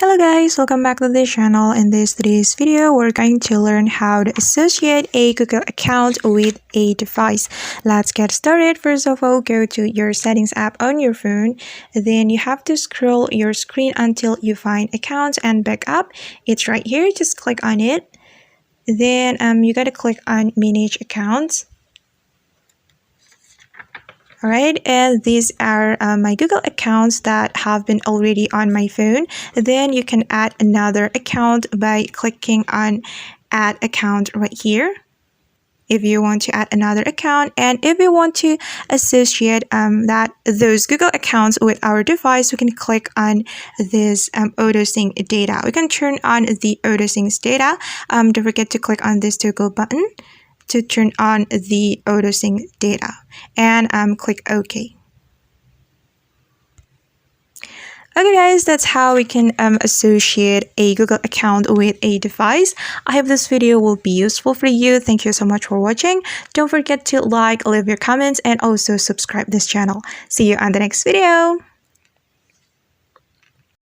Hello guys, welcome back to the channel. In today's video, we're going to learn how to associate a Google account with a device. Let's get started. First of all, go to your settings app on your phone. Then you have to scroll your screen until you find accounts and backup. It's right here, just click on it. Then you gotta click on manage accounts. Alright, and these are my Google accounts that have been already on my phone. Then you can add another account by clicking on add account right here if you want to add another account. And if you want to associate those Google accounts with our device, we can click on this auto sync data. We can turn on the auto sync data. Don't forget to click on this toggle button to turn on the auto sync data, and click OK. Okay guys, that's how we can associate a Google account with a device. I hope this video will be useful for you. Thank you so much for watching. Don't forget to like, leave your comments, and also subscribe this channel. See you on the next video.